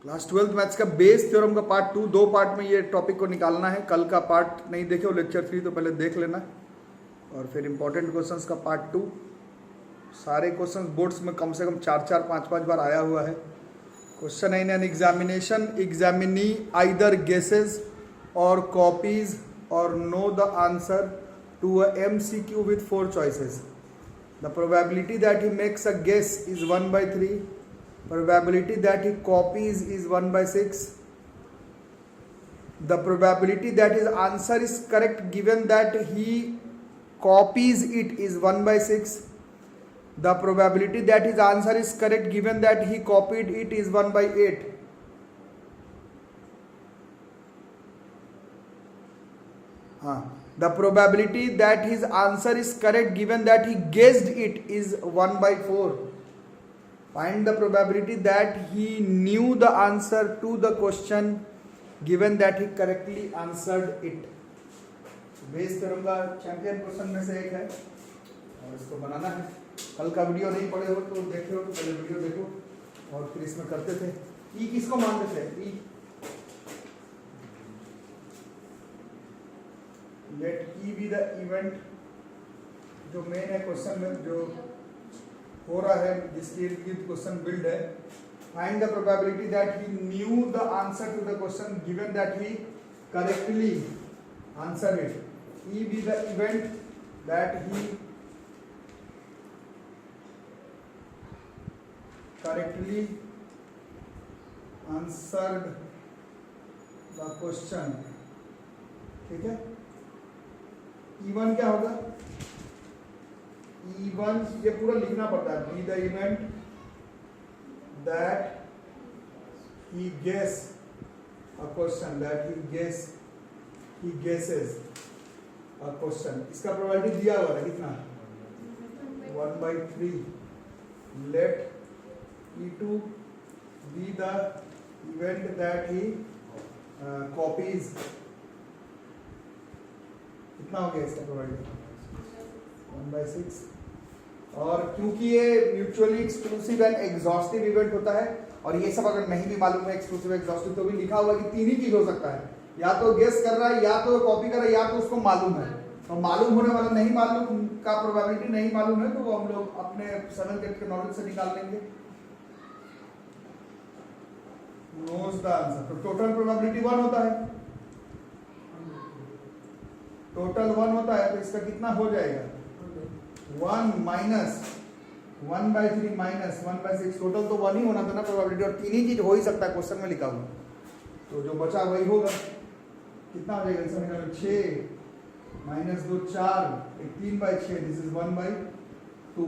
Class 12th maths का Bayes theorem का part 2 दो पार्ट में ये टॉपिक को निकालना है। कल का पार्ट नहीं देखे हो लेक्चर 3 तो पहले देख लेना, और फिर इंपॉर्टेंट क्वेश्चंस का पार्ट 2। सारे क्वेश्चंस बोर्ड्स में कम से कम 4-4 5-5 बार आया हुआ है। Question in an examination examinee either guesses और कॉपीज और know the answer to a MCQ with 4 choices. The probability that he makes a guess is 1/3. Probability that he copies is 1/6. The probability that his answer is correct given that he copies it is 1/6. The probability that his answer is correct given that he copied it is 1/8. The probability that his answer is correct given that he guessed it is 1/4. Find the probability that he knew the answer to the question given that he correctly answered it. Bayes theorem का champion question में से एक है और इसको बनाना है। कल का वीडियो नहीं पढ़े हो तो देखे हो तो पहले वीडियो देखो, और फिर इसमें करते थे। ई किसको मानते थे? E let E be the event जो मेन है क्वेश्चन में, जो हो रहा है, जिसके इर्द गिर्द क्वेश्चन बिल्ड है। Find the probability that he knew the answer to the question given that he correctly answer it. E be the event that he correctly answered the question. ठीक है, E1 क्या होगा? E1 ये पूरा लिखना पड़ता है। Be the event that he guess a question, that he guesses a question. इसका प्रोबेबिलिटी दिया हुआ है कितना? 1/3। Let E2 be the event that he copies. कितना हो गया इसका प्रोबेबिलिटी? 1/6। और क्योंकि ये mutually exclusive and exhaustive event होता है, और ये सब अगर नहीं भी मालूम है एक्सक्लूसिव एग्जॉस्टिव, तो भी लिखा हुआ कि तीन ही चीज हो सकता है, या तो गेस कर रहा है, या तो कॉपी कर रहा है, या तो उसको मालूम है। तो मालूम होने वाला नहीं मालूम का प्रोबेबिलिटी नहीं मालूम है, तो वो हम लोग अपने 7th 8th के नॉलेज से निकाल लेंगे। नोज द आंसर, तो टोटल प्रोबेबिलिटी 1 होता है, टोटल 1 होता है, तो इसका कितना हो जाएगा? 1 माइनस 1/3 माइनस 1/6। टोटल तो 1 ही होना था ना प्रोबेबिलिटी, और तीन ही चीज हो ही सकता है क्वेश्चन में लिखा हुआ, तो जो बचा वही होगा। कितना हो जाएगा इसका? 6 माइनस 2 4, 3/6, दिस इज 1/2।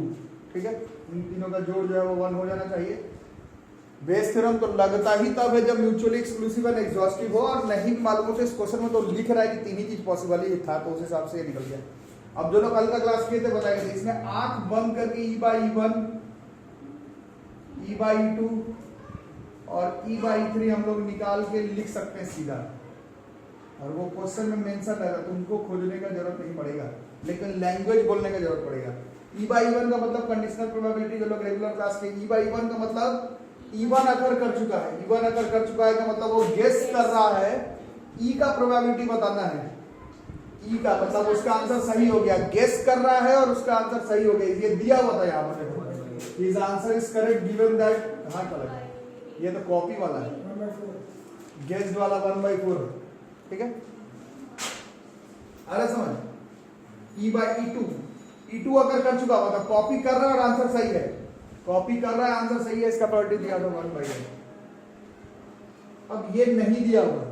ठीक है, इन तीनों का जोड़ जो है वो 1 हो जाना चाहिए। बेस थ्योरम तो लगता ही तब है जब म्यूचुअली एक्सक्लूसिव एंड एग्जॉस्टिव हो, और नहीं मालूम हो तो इस क्वेश्चन में तो लिख रहा है कि तीन ही चीज पॉसिबल ही था, तो उस हिसाब से ये निकल गया। अब जो लोग कल का क्लास किए थे बताएंगे, इसमें आंख बंद करके E/E1, E/E2 और E/E3 हम लोग निकाल के लिख सकते हैं सीधा, और वो क्वेश्चन में मेंशन रहेगा, तो उनको खोजने का जरूरत नहीं पड़ेगा, लेकिन लैंग्वेज बोलने का जरूरत पड़ेगा। E/E1 का मतलब कंडीशनल प्रोबेबिलिटी, जो लोग रेगुलर क्लास के, E/E1 का मतलब E1 अगर कर चुका है, E1 अगर कर चुका है का मतलब वो गेस कर रहा है, E का प्रोबेबिलिटी बताना है। E का मतलब उसका आंसर सही हो गया, गेस कर रहा है और उसका आंसर सही हो गया, ये दिया हुआ था यहाँ पर। His answer is correct given that, कहाँ चला? ये तो कॉपी वाला है, गेस्ड वाला 1/4। ठीक है, अरे समझ। E/E2 अगर कर चुका मतलब कॉपी कर रहा है और आंसर सही है, कॉपी कर रहा है आंसर सही है, इसका प्रोबेबिलिटी दिया था 1/8। अब ये नहीं दिया हुआ,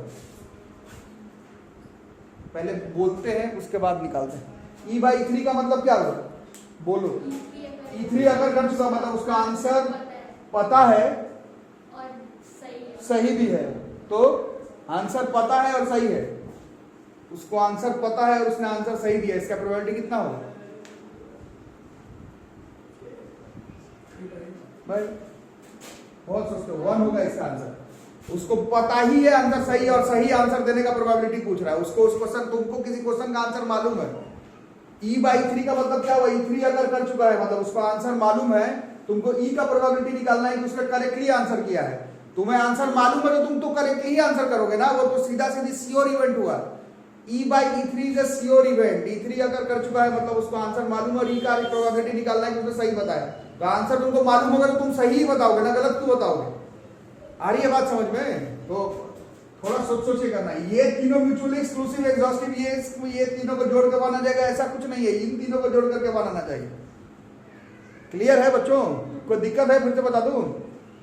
पहले बोलते हैं उसके बाद निकालते हैं। E/E3 का मतलब क्या होगा? बोलो। E3 अगर कर चुका मतलब उसका आंसर पता है और सही भी है, तो आंसर पता है और सही है, उसको आंसर पता है और उसने आंसर सही दिया, इसका प्रोबेबिलिटी कितना होगा भाई? बहुत सोचते हो, 1 होगा इसका आंसर। उसको पता ही है आंसर सही है, और सही आंसर देने का प्रोबेबिलिटी पूछ रहा है उसको, उस क्वेश्चन, तुमको किसी क्वेश्चन का आंसर मालूम है, E/3 का मतलब क्या हुआ? E3 अगर कर चुका है मतलब उसका आंसर मालूम है, तुमको E का प्रोबेबिलिटी निकालना है कि उसने करेक्टली आंसर किया है। तुम्हें आंसर मालूम है तो तुम तो करेक्टली ही आंसर करोगे ना, वो तो सीधा सीधी श्योर इवेंट हुआ। E by E3 is a sure event. E3 अगर कर चुका है मतलब उसको आंसर मालूम है और E का प्रोबेबिलिटी निकालना है कि उसने सही बताया, तो आंसर तुमको मालूम होगा तो तुम सही ही बताओगे ना, गलत क्यों बताओगे? आ रही है बात समझ में? तो थोड़ा सोच के करना। ये तीनों म्यूचुअली एक्सक्लूसिव एग्जॉस्टिव, ये तीनों को जोड़ के बनाना जाएगा ऐसा कुछ नहीं है, इन तीनों को जोड़ करके बनाना चाहिए। क्लियर है बच्चों? कोई दिक्कत है फिर से बता दूं?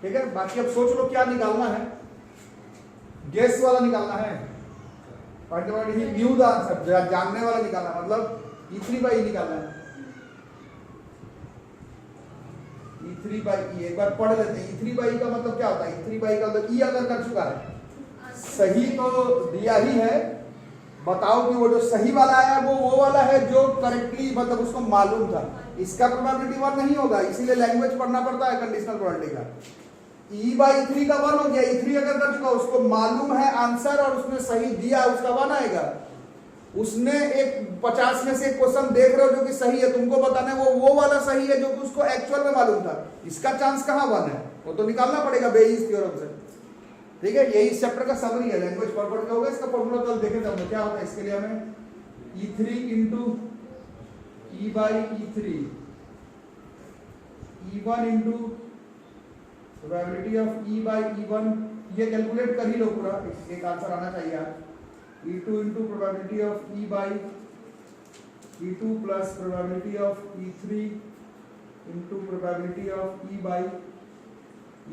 ठीक है, बाकी अब सोच लो क्या निकालना है, गेस वाला निकालना है, न्यू द आंसर जानने वाला निकालना, मतलब E3 by E निकालना है। E3 by E एक बार पढ़ लेते हैं। E3 by E का मतलब क्या होता है? E3 by E का मतलब E अगर कर चुका है, सही तो दिया ही है, बताओ कि वो जो सही वाला आया वो वाला है जो करेक्टली मतलब उसको मालूम था, इसका प्रोबेबिलिटी 1 नहीं होगा, इसीलिए लैंग्वेज पढ़ना पड़ता है कंडीशनल प्रोबेबिलिटी का। E by E3 का 1 हो गया, E3 अगर कर चुका उसको मालूम है आंसर और उसने सही दिया, उसका 1 आएगा। उसने एक 50 में से एक क्वेश्चन देख रहे हो जो कि सही है, तुमको बताना है वो वाला सही है जो कि उसको एक्चुअल में मालूम था, इसका चांस कहाँ 1 है? वो तो निकालना पड़ेगा बेइस थ्योरम से। ठीक है, यही इस चैप्टर का समरी है, लैंग्वेज पढ़ के होगा। इसका फॉर्मूला कल देखें तब क्या होता है। इसके लिए हमें E3 into E by E3, E1 into probability of E by E1, ये कैलकुलेट कर ही लो पूरा, एक आंसर आना चाहिए। E2 into probability of E by E2 plus probability of E3 into probability of E by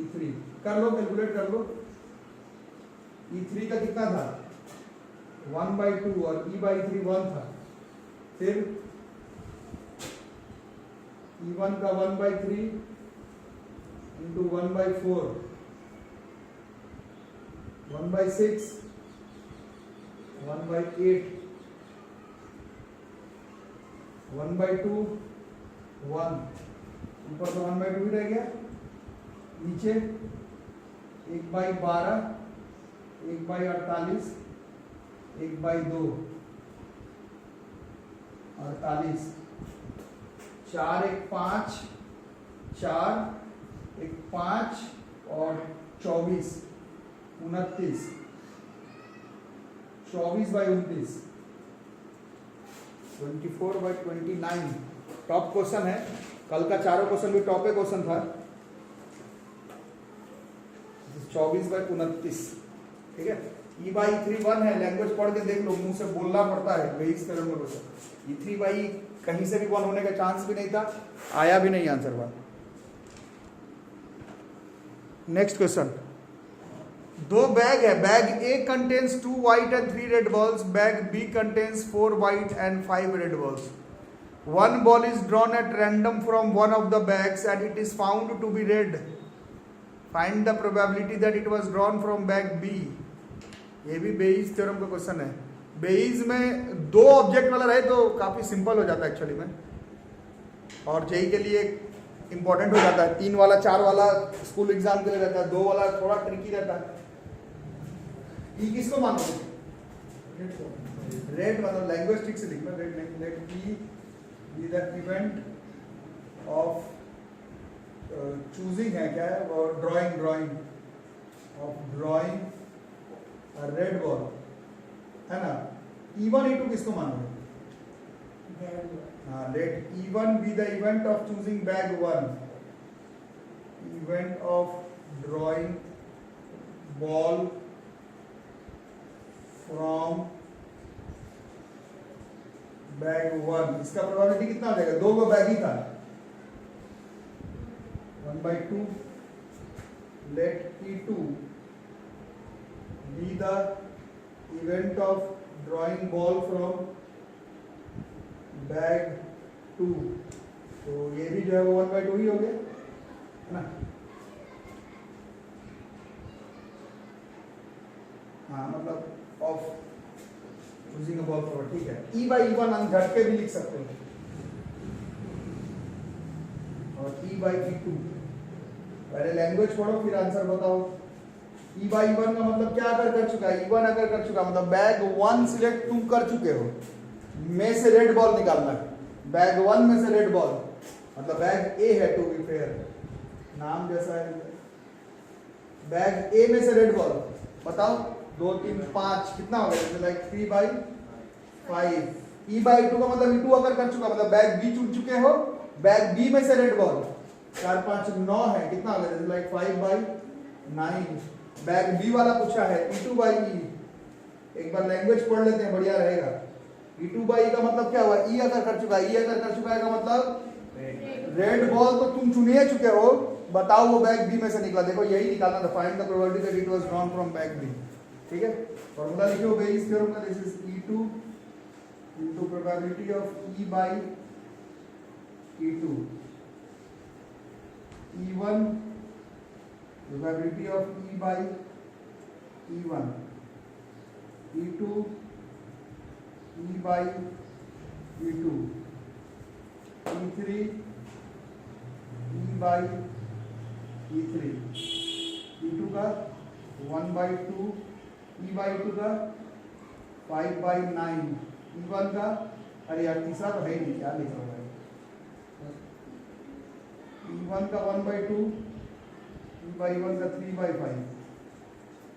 E3, कर लो, calculate कर लो। E3 का कितना था? 1/2 और E by E3 1 था। फिर E1 का 1/3 इंटू 1/4, 1/6, 1/8, 1/2, 1, ऊपर तो 1/2 ही रह गया, नीचे 1/12, 1/48, 1/2, 48, 4 1 5, 4 1 5 और 24, 29, 24/29, 24/29 टॉप क्वेश्चन है। कल का चारों क्वेश्चन भी टॉप क्वेश्चन था। 24/29, ठीक है। E by E3 1 है, लैंग्वेज पढ़ के देख लो, मुंह से बोलना पड़ता है बेइस थ्योरम में क्वेश्चन। E3 by E कहीं से भी 1 होने का चांस भी नहीं था, आया भी नहीं आंसर बात। नेक्स्ट क्वेश्चन, दो बैग है, bag A contains 2 white and 3 red balls, bag B contains 4 white and 5 red balls. One ball is drawn at random from one of the bags and it is found to be red. Find the probability that it was drawn from bag B. ये भी बेइस theorem का question है। बेइस में 2 object वाला रहे तो काफी simple हो जाता है एक्चुअली में, और जेई के लिए इंपॉर्टेंट हो जाता है। 3 वाला 4 वाला स्कूल एग्जाम के लिए रहता है, 2 वाला थोड़ा ट्रिकी रहता है। ई किसको मानोगे? रेड, मतलब लैंग्वेज ठीक से लिखना, रेड नहीं, let B be the event of choosing है, क्या है वो, drawing of drawing red ball है ना। E1 E2 किसको मानोगे? हाँ, let E1 be the event of choosing bag 1, event of drawing ball from bag 1। इसका प्रोबेबिलिटी कितना हो जाएगा? 2 को बैग ही था, 1/2, late E2 be the event of drawing ball from bag 2, तो ये भी जो है वो 1/2 ही हो गया है ना। हाँ, मतलब of choosing a ball from, ठीक है। E by E1 हम झटके भी लिख सकते हैं, और E by E2 पहले लैंग्वेज पढ़ो फिर आंसर बताओ। E by E1 का मतलब क्या अगर कर चुका है? E1 अगर कर चुका मतलब बैग 1 सिलेक्ट तुम कर चुके हो, में से रेड बॉल निकालना है। बैग 1 में से रेड बॉल मतलब बैग ए है, टू बी फेयर, नाम जैसा है, बैग ए में से रेड बॉल बताओ 2 3 5 कितना हो गया, लाइक 3/5। E/2 का मतलब E2 अगर कर चुका मतलब बैग बी चुन चुके हो, बैग बी में से रेड बॉल 4 5 9 है, कितना हो गया, लाइक 5/9। बैग बी वाला पूछा है E2/E, एक बार लैंग्वेज पढ़ लेते हैं बढ़िया रहेगा। E2/E का मतलब क्या हुआ, E अगर कर चुका है, E अगर कर चुका है का मतलब रेड बॉल तो तुम चुन ही चुके हो, बताओ वो बैग बी में से निकला, देखो यही निकालना था, find the probability that it was drawn from bag B. ठीक है, फॉर्मूला लिखो बेयस थ्योरम का, this is E2 into probability of E/E2, E1 probability of E/E1, E2 E/E2, E3 E/E3, E2 का 1/2, E/2 का 5/9, E1 का, अरे यार तीसरा तो है ही नहीं, क्या लिख रहा हूँ, E1 का 1/2, E/1 का 3/5,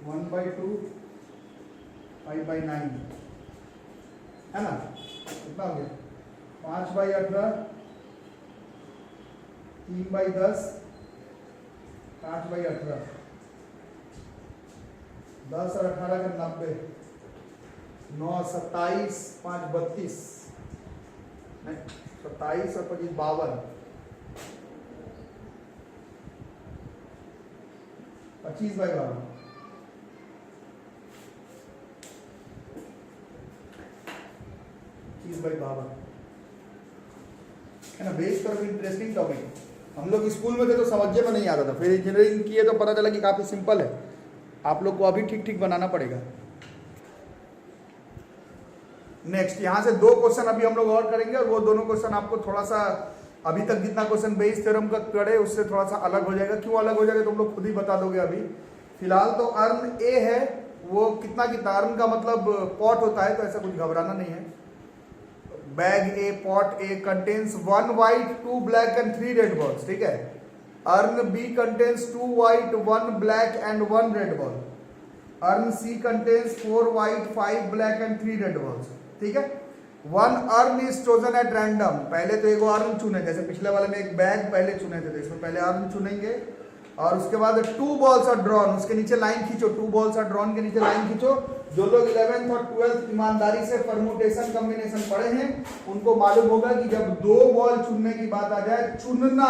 1/2, 5/9 है ना, कितना हो गया 5/18, 3/10, 8/18, 10 और 18 का 90, 9 27, 5 32, नहीं 27 और 25 52, 25/12, 25/12 है ना। बेस पर इंटरेस्टिंग टॉपिक, हम लोग स्कूल में थे तो समझने में नहीं आता था, फिर इंजीनियरिंग किए तो पता चला कि काफी सिंपल है, आप लोग को अभी ठीक ठीक बनाना पड़ेगा। नेक्स्ट यहाँ से 2 क्वेश्चन अभी हम लोग और करेंगे, और वो दोनों क्वेश्चन आपको थोड़ा सा अभी तक जितना क्वेश्चन बेस थ्योरम का करे उससे थोड़ा सा अलग हो जाएगा। क्यों अलग हो जाएगा तुम लोग खुद ही बता दोगे। अभी फिलहाल तो अर्न ए है, वो कितना कितना, अर्न का मतलब पॉट होता है, तो ऐसा कुछ घबराना नहीं है। Bag A, pot A contains 1 white 2 black and 3 red balls, ठीक है। Urn B contains 2 white 1 black and 1 red ball। Urn C contains 4 white 5 black and 3 red balls, ठीक है। 1 earn is chosen at random, पहले तो एक earn चुने, जैसे पिछले वाले में एक बैग पहले चुने थे, तो इसमें पहले अर्न चुनेंगे, और उसके बाद 2 balls आर ड्रॉन, उसके नीचे लाइन खींचो, 2 balls आर ड्रॉन के नीचे लाइन खींचो। जो लोग 11th और 12th ईमानदारी से परमुटेशन कॉम्बिनेशन पढ़े हैं उनको मालूम होगा कि जब 2 बॉल चुनने की बात आ जाए, चुनना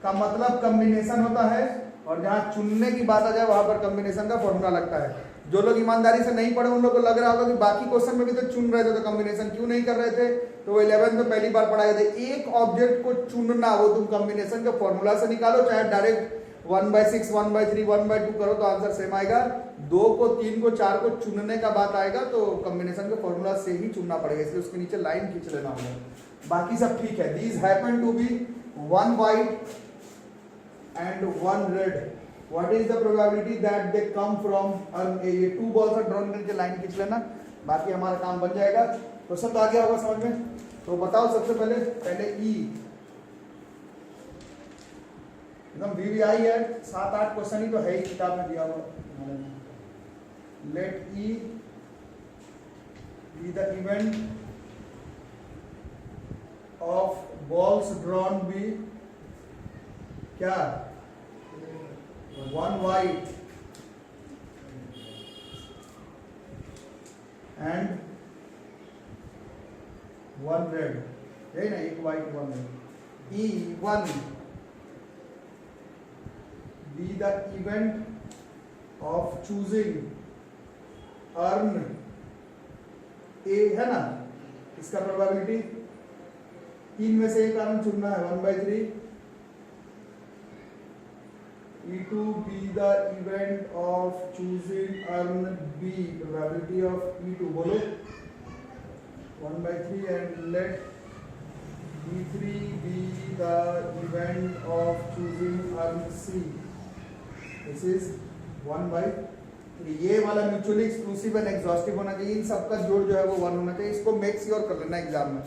का मतलब कॉम्बिनेशन होता है, और जहां चुनने की बात आ जाए वहां पर कॉम्बिनेशन का फॉर्मूला लगता है। जो लोग ईमानदारी से नहीं पढ़े उन लोग को लग रहा होगा कि बाकी क्वेश्चन में भी तो चुन रहे थे, तो कॉम्बिनेशन क्यों नहीं कर रहे थे, तो वो 11th में पहली बार पढ़ाए थे। एक ऑब्जेक्ट को चुनना, वो तुम कॉम्बिनेशन के फॉर्मूला से निकालो, चाहे डायरेक्ट 1/6, 1/3, 1/2 करो तो आंसर सेम आएगा। 2 को 3 को 4 को चुनने का बात आएगा तो कॉम्बिनेशन के फॉर्मूला से ही चुनना पड़ेगा, इसलिए उसके नीचे लाइन खींच लेना होगा। बाकी सब ठीक है। These happen to be 1 white and 1 red. What is the probability that they come from ये 2 balls are drawn करके लाइन खींच लेना, बाकी हमारा काम बन जाएगा। क्वेश्चन तो आ गया होगा समझ में। तो बताओ सबसे पहले ई एकदम VVI है, 7-8 क्वेश्चन ही तो है ही किताब में दिया हुआ। Let E be the event of balls drawn be क्या, 1 white and 1 red, यही ना, एक white 1 red। E1 be the event of choosing earn ए है ना, इसका प्रोबेबिलिटी 3 में से एक अर्न चुनना है, 1/3। E2 be the event of choosing earn B, probability of E2 बोलो 1/3, and let E3 be the event of choosing earn C, this is 1/3। ये वाला म्यूचुअली एक्सक्लूसिव एंड एग्जॉस्टिव होना चाहिए, इन सबका जोड़ जो है वो 1 होना चाहिए। इसको मेक श्योर कर लेना एग्जाम में,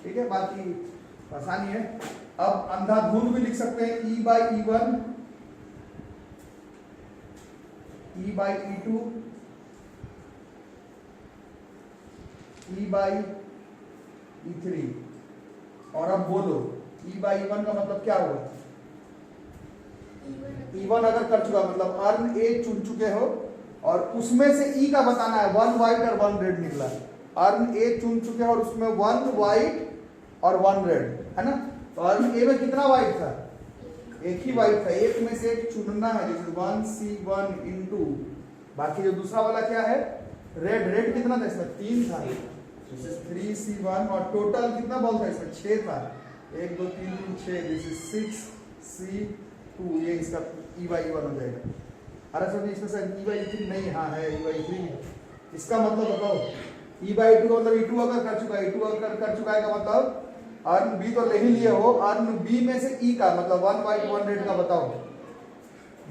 ठीक है, बाकी आसानी है। अब अंधाधुंध भी लिख सकते हैं, E/E1 E by E two E by E three. और अब बोलो ई बाई ई वन का मतलब क्या हुआ? ई वन अगर कर चुका मतलब अर्न ए चुन चुके हो और उसमें से ई का बताना है, वन व्हाइट और वन रेड निकला। अर्न ए चुन चुके हो और उसमें वन व्हाइट और वन रेड है ना। तो अर्न ए में कितना व्हाइट था? एक ही व्हाइट था, एक में से एक चुनना है, जैसे 1C1 इंटू बाकी जो दूसरा वाला क्या है रेड। रेड कितना था इसमें? 3 था, 3C1 और टोटल कितना बॉल था इसमें? 6 था, 1 2 3 3 6, दिस इज 6C2। ये इसका ई बाई वन हो जाएगा। अरे सर इसमें से ई बाई थ्री नहीं, हाँ है ई बाई थ्री। इसका मतलब बताओ ई बाई टू का मतलब ई टू अगर कर चुका है, ई टू अगर कर चुका है का मतलब अर्न बी तो ले ही लिए हो, अर्न बी में से ई का मतलब वन व्हाइट वन रेड का बताओ।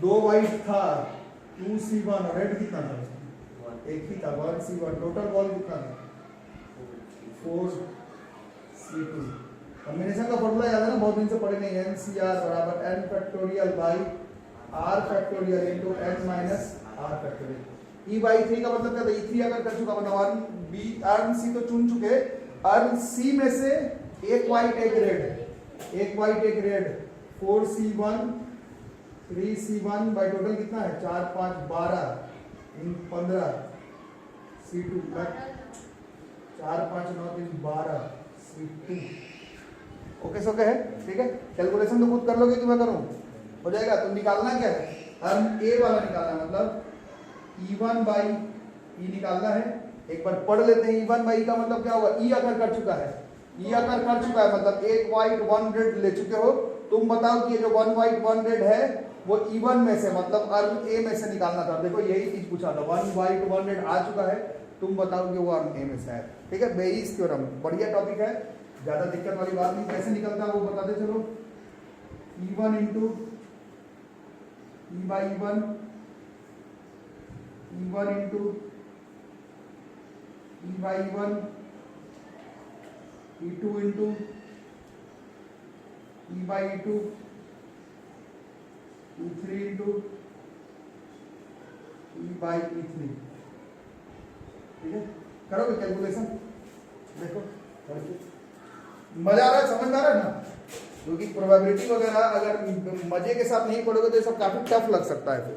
2 व्हाइट था, 2C1 और रेड कितना था? एक ही था, 1C1। टोटल बॉल कितना था? 4C2। कॉम्बिनेशन का फॉर्मूला याद है ना, बहुत दिन से पढ़े नहीं। NCR बराबर n factorial by r factorial into n minus r factorial. E by three का मतलब क्या था? E3 अगर कर चुका मतलब अर्न बी अर्न सी तो चुन चुके, अर्न सी में से एक व्हाइट एक रेड, एक व्हाइट एक red, 4C1 3C1 by total कितना है? 4 5 12 इन 15 C2 4 5 9 3 12 C2। ओके सो है ठीक है। कैलकुलेशन तो खुद कर लोगे कि मैं करूं? हो जाएगा। तो निकालना क्या है? अर्न ए वाला निकालना मतलब E1 बाई ई निकालना है। एक बार पढ़ लेते हैं। E1 बाई का मतलब क्या होगा? ई अगर कर चुका है, ई अगर कर चुका है मतलब एक व्हाइट वन रेड ले चुके हो, तुम बताओ कि ये जो वन व्हाइट वन रेड है वो E1 में से मतलब अर्न ए में से निकालना था। देखो यही चीज पूछा था, वन व्हाइट वन रेड आ चुका है, तुम बताओ कि वो अर्न ए में से है। ठीक है, बेइस थ्योरम बढ़िया टॉपिक है, ज्यादा दिक्कत वाली बात नहीं। कैसे निकलता है वो बताते चलो। E1 into E by E1, E1 into E by E1, E2 into E by E2, E3 into E by E3। ठीक है, करोगे कैलकुलेशन? देखो मजा आ रहा है, समझ में आ रहा है ना? क्योंकि प्रोबेबिलिटी वगैरह अगर मजे के साथ नहीं पढ़ोगे तो ये सब काफी टफ लग सकता है। फिर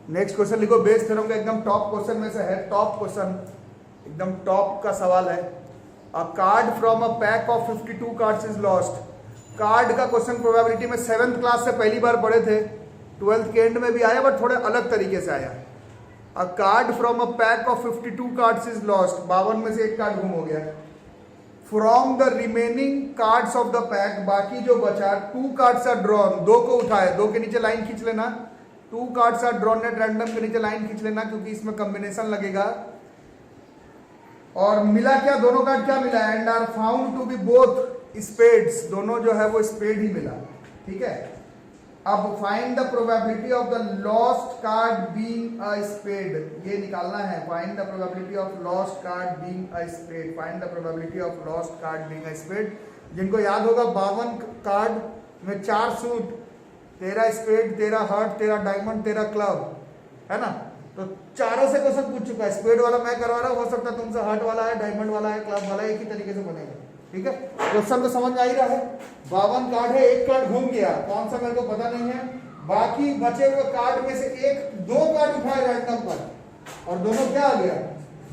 नेक्स्ट क्वेश्चन लिखो। बेस थ्योरम का एकदम टॉप क्वेश्चन में से है, टॉप क्वेश्चन एकदम टॉप का सवाल है। अ card from a pack of 52 cards is lost. Card का क्वेश्चन प्रोबेबिलिटी में 7th क्लास से पहली बार पढ़े थे, 12th के एंड में भी आया बट थोड़े अलग तरीके से आया। अ card from a pack of 52 cards is lost. 52 में से एक कार्ड गुम हो गया। From the remaining cards of the pack, बाकी जो बचा 2 कार्ड्स आर ड्रॉन, 2 को उठाए, 2 के नीचे लाइन खींच लेना। 2 cards are drawn at random के नीचे लाइन खींच लेना क्योंकि इसमें कॉम्बिनेशन लगेगा। और मिला क्या? दोनों कार्ड क्या मिला? And are found to be both spades, दोनों जो है वो स्पेड ही मिला। ठीक है, अब find the probability of the lost card being a spade, ये निकालना है। Find the probability of lost card being a spade, find the probability of lost card being a spade. जिनको याद होगा 52 कार्ड में 4 suit, 13 spade, 13 heart, 13 diamond, 13 club, है ना? तो चारों से क्वेश्चन पूछ चुका है। स्पेड वाला मैं करवा रहा हूं, हो सकता है तुमसे हार्ट वाला है, डायमंड वाला है, क्लब वाला है, एक ही तरीके से बनेगा। ठीक है, क्वेश्चन तो समझ में आ ही रहा है। 52 कार्ड है, एक कार्ड घूम गया, कौन सा मेरे को पता नहीं है। बाकी बचे हुए कार्ड में से 1-2 कार्ड उठाए रैंडम पर और दोनों क्या आ गया?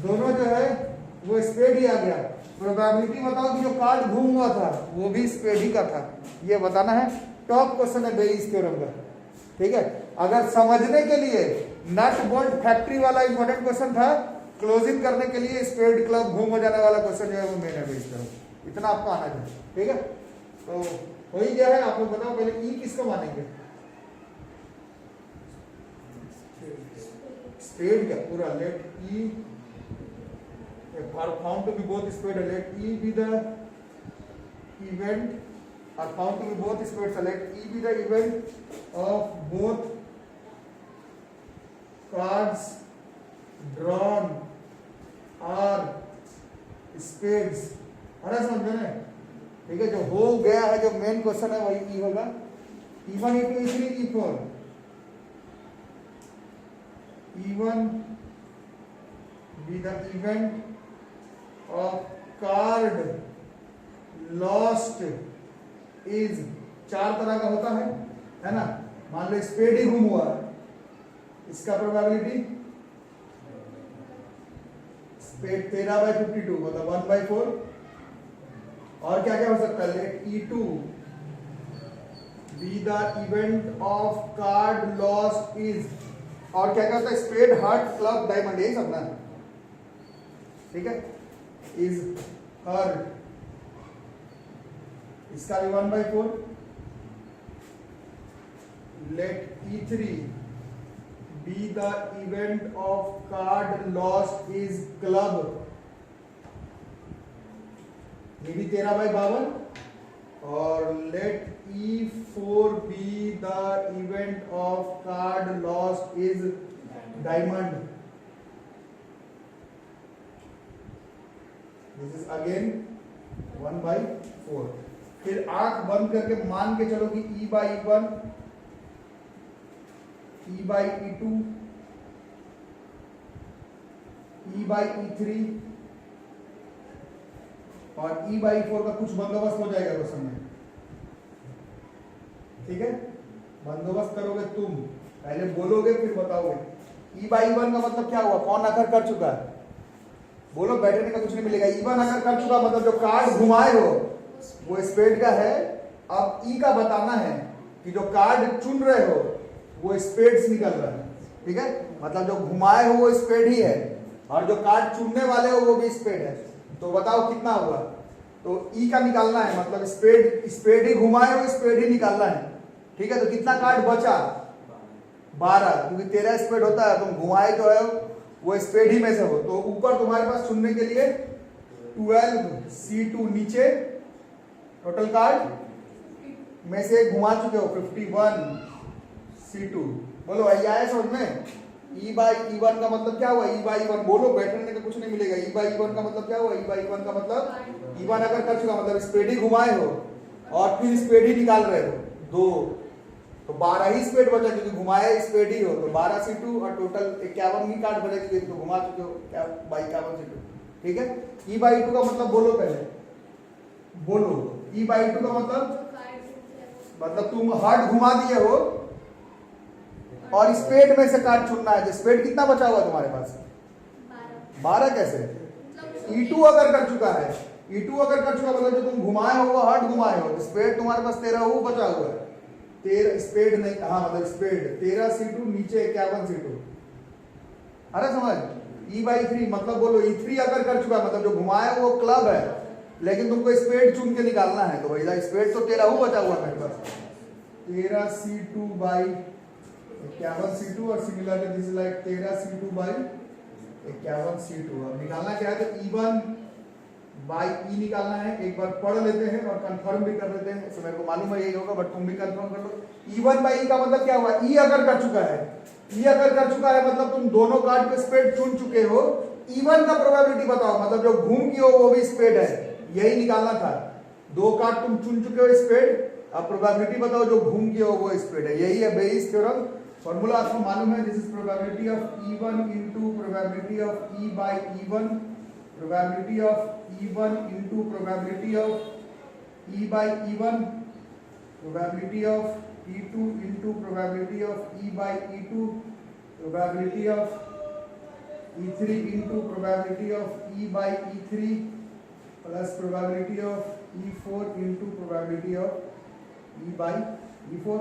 दोनों जो है वो स्पेड ही आ गया। प्रोबेबिलिटी बताओ कि जो कार्ड घूम हुआ था वो भी स्पेड ही का था, ये बताना है। टॉप क्वेश्चन है बेइस थ्योरम का। ठीक है, अगर समझने के लिए नट बोल्ट फैक्ट्री वाला इंपॉर्टेंट क्वेश्चन था, क्लोजिंग करने के लिए स्पेड क्लब घूम हो जाने वाला क्वेश्चन जो है वो मेन है बेइस थ्योरम। इतना आपको आना चाहिए। ठीक है, तो हो ही गया है। आप लोग बताओ पहले ई किसको मानेंगे? स्पेड क्या पूरा? Let E found to be both spade, let E be the event or found to be both spades, let E be the event of both cards drawn are spades। है ना, समझ में? ठीक है, जो हो गया है, जो मेन क्वेश्चन है वही E होगा। E1 E2 E3 E4 even be the event of card lost is, 4 तरह का होता है ना। मान लो स्पेड ही गुम हुआ, इसका प्रोबेबिलिटी स्पेड 13/52 मतलब 1/4। और क्या क्या हो सकता है, let E2 be the event of card lost is, और क्या क्या होता है, स्पेड हार्ट क्लब डायमंड, यही सब ना, ठीक है, इज हर्ट, इसका भी 1/4। Let E3 be the event of card lost is club, ये भी 13/52। और let E4 be the event of card lost is diamond, this is again 1/4। फिर आंख बंद करके मान के चलो कि E/E1, E/E2, E/E3 और E/E4 का कुछ बंदोबस्त हो जाएगा क्वेश्चन में, ठीक है। बंदोबस्त करोगे तुम, पहले बोलोगे फिर बताओगे। E/E1 का मतलब क्या हुआ, कौन अगर कर चुका है, बोलो, बैठने का कुछ नहीं मिलेगा। E1 अगर कर चुका मतलब जो कार्ड घुमाए हो वो स्पेड का है। अब E का बताना है कि जो कार्ड चुन रहे हो वो स्पेड से निकल रहा है, ठीक है, मतलब जो घुमाए हो वो स्पेड ही है और जो कार्ड चुनने वाले हो वो भी स्पेड है। तो बताओ कितना हुआ, तो E का निकालना है, मतलब स्पेड ही घुमाए हो, स्पेड ही निकालना है, ठीक है। तो कितना कार्ड बचा, 12, क्योंकि 13 स्पेड होता है, तुम घुमाए जो है वो स्पेड ही में से हो। तो ऊपर तुम्हारे पास चुनने के लिए 12C2, नीचे टोटल कार्ड में से घुमा चुके हो 51C2। बोलो आया समझ में। E/E1 का मतलब क्या हुआ, E/E1 बोलो, बैठने का कुछ नहीं मिलेगा। E/E1 का मतलब क्या हुआ, E/E1 का मतलब E1 अगर कर चुका मतलब स्पेड ही घुमाए हो और फिर स्पेड ही निकाल रहे हो 2, तो 12 ही स्पेड बचा क्योंकि घुमाए स्पेड ही हो, तो 12C2 और टोटल 51 ही कार्ड बचा क्योंकि तो घुमा चुके हो 51C2, ठीक है। E/E2 का मतलब बोलो, पहले बोलो। E/E2 का मतलब तुम हार्ड घुमा दिए हो और स्पेड में से कार्ड चुनना है। तो स्पेड कितना बचा हुआ तुम्हारे पास, 12 कैसे, E2 अगर कर चुका है, E2 अगर कर चुका मतलब जो तुम घुमाए हो वो हार्ड घुमाए हो, तो स्पेड तुम्हारे पास 13 वो बचा हुआ है। 13 स्पेड नहीं, हाँ मतलब स्पेड 13C2 नीचे 51C2, अरे समझ। E/3 मतलब बोलो E3 अगर कर चुका मतलब जो घुमाए वो क्लब है, लेकिन तुमको स्पेड चुन के निकालना है, तो भैया स्पेड तो 13 वो बचा हुआ मेरे पास, 13C2 बाई 51C2 और similarly this is like 13C2 by 51C2। अब निकालना क्या है, तो E1 बाई E निकालना है। एक बार पढ़ लेते हैं और कंफर्म भी कर लेते हैं, इसमें मेरे को मालूम है यही होगा बट तुम भी कंफर्म कर लो। E1 बाई E का मतलब क्या हुआ, E अगर कर चुका है, E अगर कर चुका है मतलब तुम दोनों कार्ड पे स्पेड चुन चुके हो। E1 का प्रोबेबिलिटी बताओ, मतलब जो घूम की हो वो भी स्पेड है, यही निकालना था। 2 कार्ड तुम चुन चुके हो स्पेड, अब प्रोबेबिलिटी बताओ जो घूम की हो वो स्पेड है, यही है बेइस थ्योरम। फॉर्मूला आपको मालूम है, this is probability of E1 into probability of E by E1, probability of E1 into probability of E by E1, probability of E2 into probability of E by E2, probability of E3 into probability of E by E3 plus probability of E4 into probability of E by E4।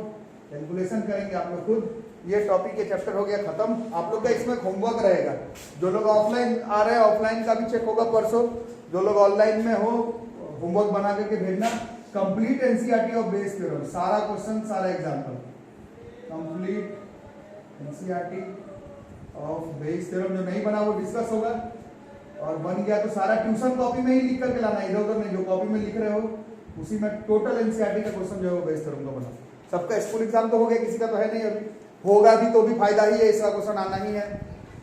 Calculation करेंगे आप लोग खुद। ये topic ये chapter हो गया खत्म। आप लोग का इसमें होमवर्क रहेगा, जो लोग ऑफलाइन आ रहे हैं ऑफलाइन का भी चेक होगा परसों, जो लोग ऑनलाइन में हो होमवर्क बना करके भेजना। Complete NCERT of Bayes theorem, सारा क्वेश्चन सारा example, complete NCERT of Bayes theorem. जो नहीं बना वो डिस्कस होगा, और बन गया तो सारा ट्यूशन कॉपी में ही लिख करके लाना, इधर उधर नहीं। जो कॉपी में लिख रहे हो उसी में टोटल एनसीईआरटी का क्वेश्चन जो है वो बेस थ्योरम का बना। सबका स्कूल एग्जाम तो हो गया, किसी का तो है नहीं अभी, होगा भी तो भी फायदा ही है, इसका क्वेश्चन आना ही है।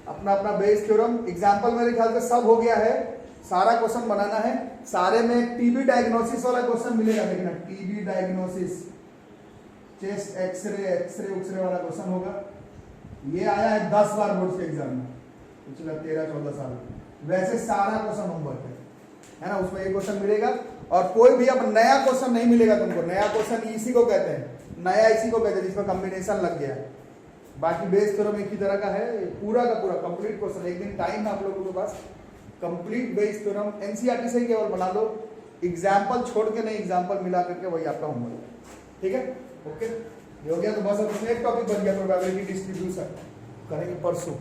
अपना अपना बेस थ्योरम एग्जाम्पल मेरे ख्याल से सब हो गया है, सारा क्वेश्चन बनाना है। सारे में टीबी डायग्नोसिस वाला क्वेश्चन मिलेगा, देखना TB diagnosis, chest x-ray, x-ray उक्सरे वाला क्वेश्चन होगा। ये आया है 10 बार बोर्ड के एग्जाम में, पिछले 13-14 साल। वैसे सारा क्वेश्चन होमवर्क है ना, उसमें एक क्वेश्चन मिलेगा और कोई भी अब नया क्वेश्चन नहीं मिलेगा तुमको। नया क्वेश्चन इसी को कहते हैं, नया इसी को कहते हैं जिसमें कॉम्बिनेशन लग गया है। बाकी बेस थ्योरम एक ही तरह का है, पूरा का पूरा कंप्लीट क्वेश्चन। एक दिन टाइम है आप लोगों के पास, कंप्लीट बेस थ्योरम एनसीईआरटी से ही केवल बना लो, एग्जाम्पल छोड़ के नहीं, एग्जाम्पल मिला करके वही आपका होमवर्क है। ठीक है, ओके, ये हो गया। तो बस अब इसमें एक टॉपिक बन गया प्रोबेबिलिटी डिस्ट्रीब्यूशन, करेंगे परसों।